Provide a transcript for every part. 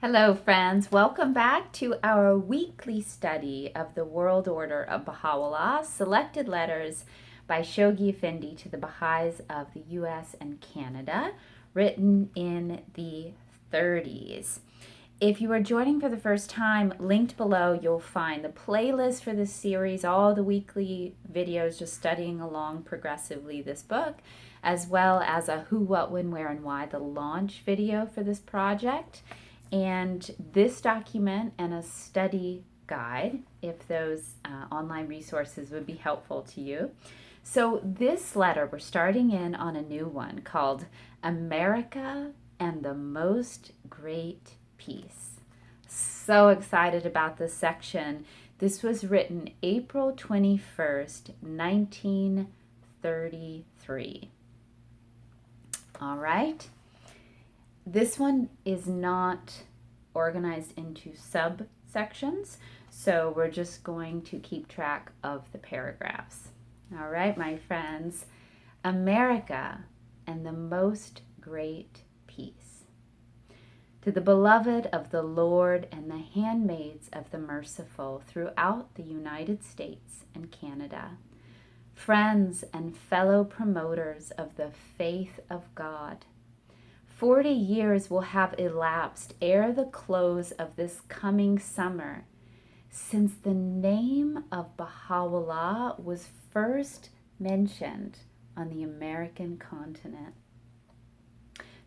Hello, friends. Welcome back to our weekly study of the World Order of Baha'u'llah, selected letters by Shoghi Effendi to the Baha'is of the U.S. and Canada, written in the 30s. If you are joining for the first time, linked below, you'll find the playlist for this series, all the weekly videos just studying along progressively this book, as well as a who, what, when, where, and why, the launch video for this project, and this document and a study guide, if those online resources would be helpful to you. So this letter, we're starting in on a new one called America and the Most Great Peace. So excited about this section. This was written April 21st, 1933. All right. This one is not organized into subsections, so we're just going to keep track of the paragraphs. All right, my friends, America and the Most Great Peace. To the beloved of the Lord and the handmaids of the merciful throughout the United States and Canada, friends and fellow promoters of the faith of God, 40 years will have elapsed ere the close of this coming summer since the name of Baha'u'llah was first mentioned on the American continent.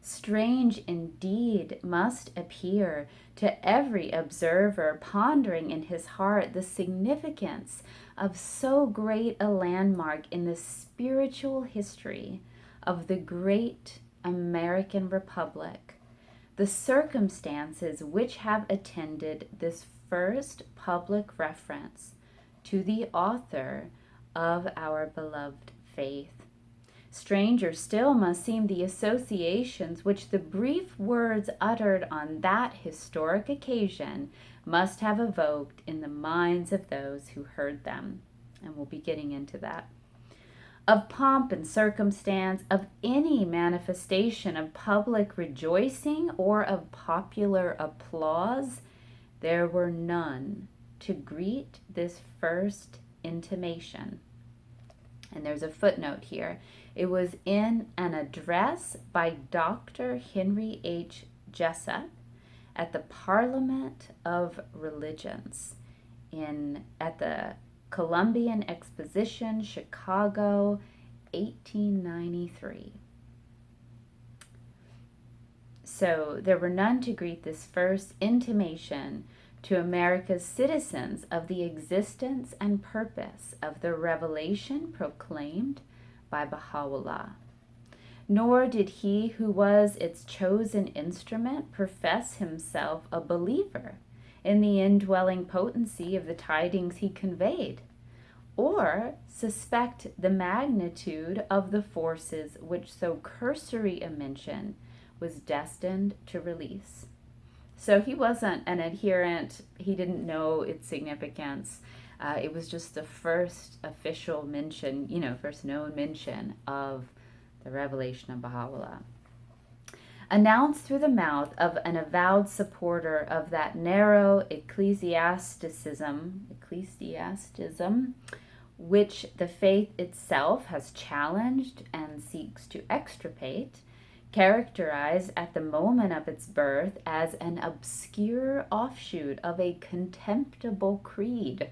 Strange indeed must appear to every observer pondering in his heart the significance of so great a landmark in the spiritual history of the great American Republic, the circumstances which have attended this first public reference to the author of our beloved faith. Stranger still must seem the associations which the brief words uttered on that historic occasion must have evoked in the minds of those who heard them. And we'll be getting into that. Of pomp and circumstance, of any manifestation of public rejoicing or of popular applause, there were none to greet this first intimation. And there's a footnote here. It was in an address by Dr. Henry H. Jessup at the Parliament of Religions at the Columbian Exposition, Chicago, 1893. So there were none to greet this first intimation to America's citizens of the existence and purpose of the revelation proclaimed by Baha'u'llah. Nor did he who was its chosen instrument profess himself a believer in the indwelling potency of the tidings he conveyed, or suspect the magnitude of the forces which so cursory a mention was destined to release. So he wasn't an adherent, he didn't know its significance. It was just the first official mention, first known mention of the revelation of Baha'u'llah. Announced through the mouth of an avowed supporter of that narrow ecclesiasticism, which the faith itself has challenged and seeks to extirpate, characterized at the moment of its birth as an obscure offshoot of a contemptible creed.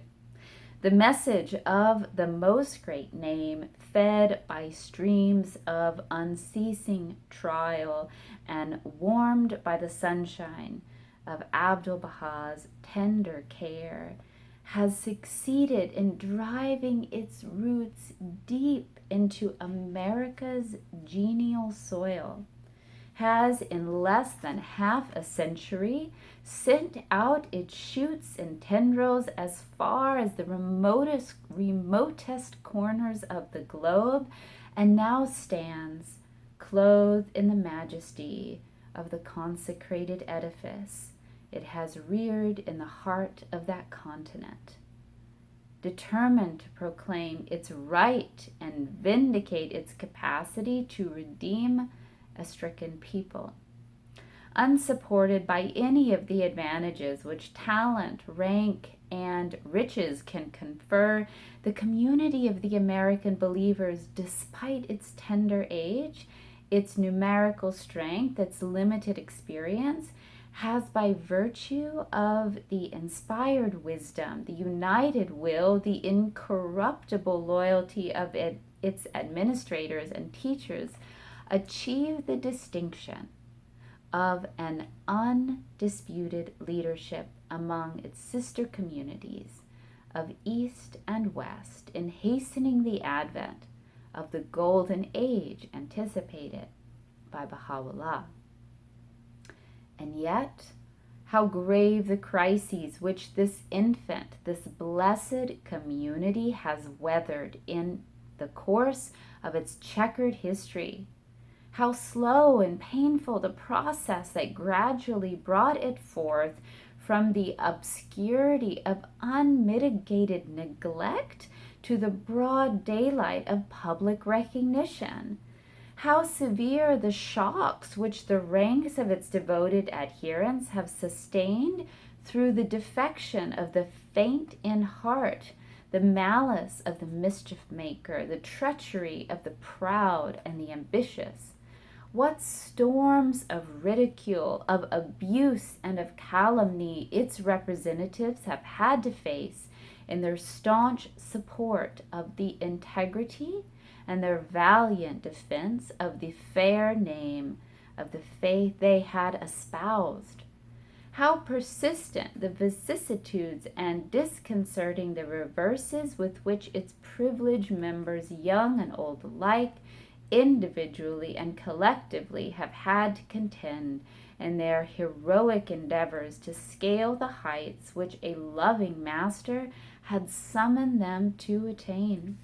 The message of the Most Great Name, fed by streams of unceasing trial and warmed by the sunshine of Abdu'l-Baha's tender care, has succeeded in driving its roots deep into America's genial soil, has in less than half a century sent out its shoots and tendrils as far as the remotest corners of the globe, and now stands clothed in the majesty of the consecrated edifice it has reared in the heart of that continent, determined to proclaim its right and vindicate its capacity to redeem a stricken people. unsupported by any of the advantages which talent, rank, and riches can confer, the community of the American believers, despite its tender age, its numerical strength, its limited experience, has by virtue of the inspired wisdom, the united will, the incorruptible loyalty of its administrators and teachers, achieved the distinction of an undisputed leadership among its sister communities of East and West in hastening the advent of the golden age anticipated by Baha'u'llah. And yet, how grave the crises which this infant, this blessed community has weathered in the course of its checkered history. How slow and painful the process that gradually brought it forth from the obscurity of unmitigated neglect to the broad daylight of public recognition. How severe the shocks which the ranks of its devoted adherents have sustained through the defection of the faint in heart, the malice of the mischief maker, the treachery of the proud and the ambitious. What storms of ridicule, of abuse, and of calumny its representatives have had to face in their staunch support of the integrity and their valiant defense of the fair name of the faith they had espoused. How persistent the vicissitudes and disconcerting the reverses with which its privileged members, young and old alike, individually and collectively, have had to contend in their heroic endeavors to scale the heights which a loving master had summoned them to attain.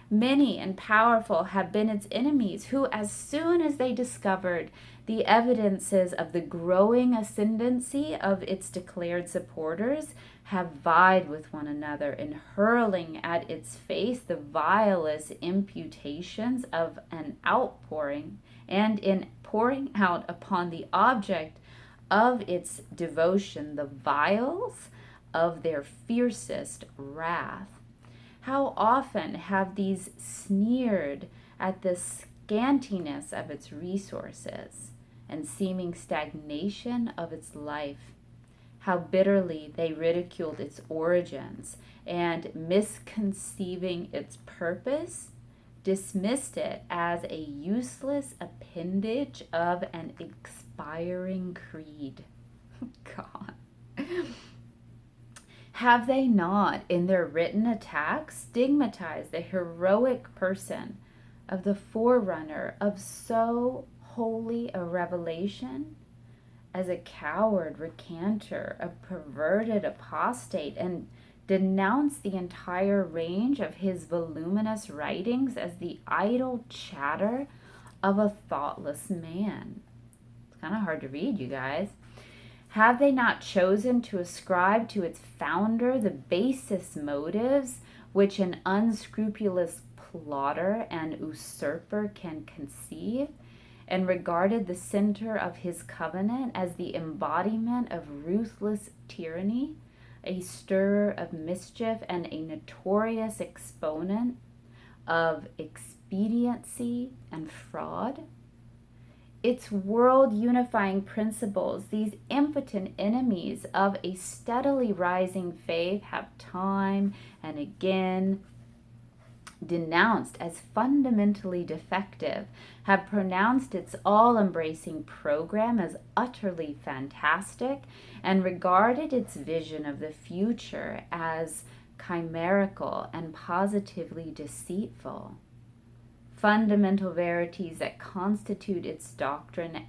Many and powerful have been its enemies who, as soon as they discovered the evidences of the growing ascendancy of its declared supporters, have vied with one another in hurling at its face the vilest imputations of an outpouring, and in pouring out upon the object of its devotion the vials of their fiercest wrath. How often have these sneered at the scantiness of its resources and seeming stagnation of its life. How bitterly they ridiculed its origins and, misconceiving its purpose, dismissed it as a useless appendage of an expiring creed. God. Have they not, in their written attacks, stigmatized the heroic person of the forerunner of so holy a revelation as a coward recanter, a perverted apostate, and denounced the entire range of his voluminous writings as the idle chatter of a thoughtless man? It's kind of hard to read, you guys. Have they not chosen to ascribe to its founder the basest motives which an unscrupulous plotter and usurper can conceive, and regarded the center of his covenant as the embodiment of ruthless tyranny, a stirrer of mischief, and a notorious exponent of expediency and fraud? Its world-unifying principles, these impotent enemies of a steadily rising faith, have time and again denounced as fundamentally defective, have pronounced its all-embracing program as utterly fantastic, and regarded its vision of the future as chimerical and positively deceitful. Fundamental verities that constitute its doctrine,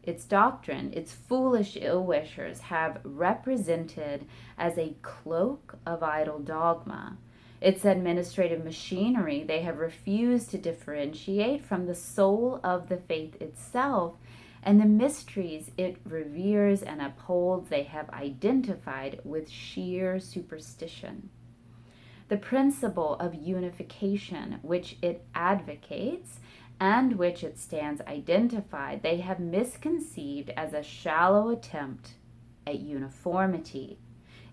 its foolish ill-wishers have represented as a cloak of idle dogma. Its administrative machinery they have refused to differentiate from the soul of the faith itself, and the mysteries it reveres and upholds they have identified with sheer superstition. The principle of unification which it advocates and which it stands identified, they have misconceived as a shallow attempt at uniformity.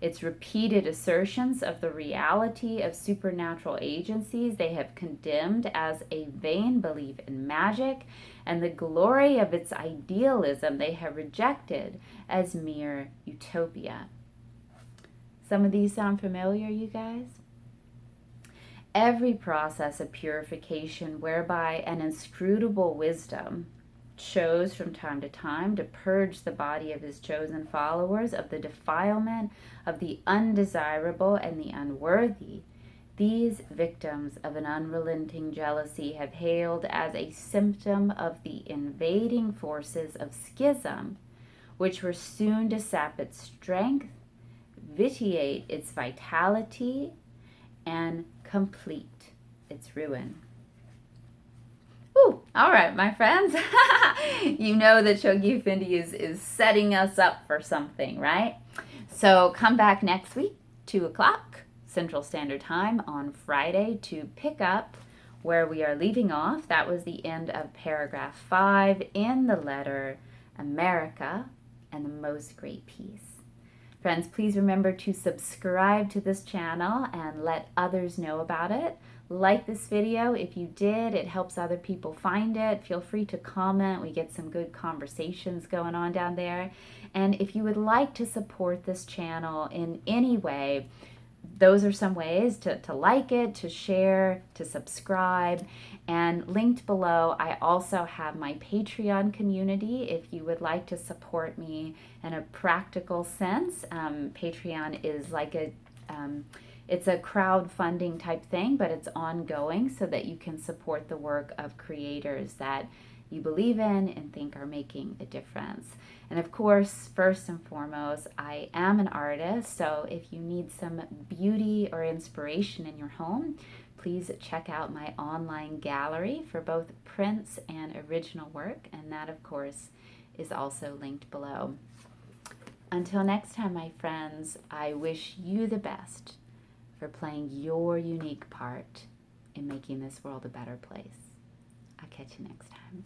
Its repeated assertions of the reality of supernatural agencies they have condemned as a vain belief in magic, and the glory of its idealism they have rejected as mere utopia. Some of these sound familiar, you guys? Every process of purification whereby an inscrutable wisdom chose from time to time to purge the body of his chosen followers of the defilement of the undesirable and the unworthy, these victims of an unrelenting jealousy have hailed as a symptom of the invading forces of schism, which were soon to sap its strength, vitiate its vitality, and complete its ruin. Ooh, all right, my friends. You know that Chogi Effendi is setting us up for something, right? So come back next week, 2 o'clock Central Standard Time on Friday, to pick up where we are leaving off. That was the end of paragraph 5 in the letter America and the Most Great Peace. Friends, please remember to subscribe to this channel and let others know about it. Like this video if you did. It helps other people find it. Feel free to comment. We get some good conversations going on down there. And if you would like to support this channel in any way, those are some ways to like it, to share, to subscribe. And linked below, I also have my Patreon community if you would like to support me in a practical sense. Patreon is like it's a crowdfunding type thing, but it's ongoing so that you can support the work of creators that you believe in and think are making a difference. And of course, first and foremost, I am an artist, so if you need some beauty or inspiration in your home, please check out my online gallery for both prints and original work, and that, of course, is also linked below. Until next time, my friends, I wish you the best for playing your unique part in making this world a better place. I'll catch you next time.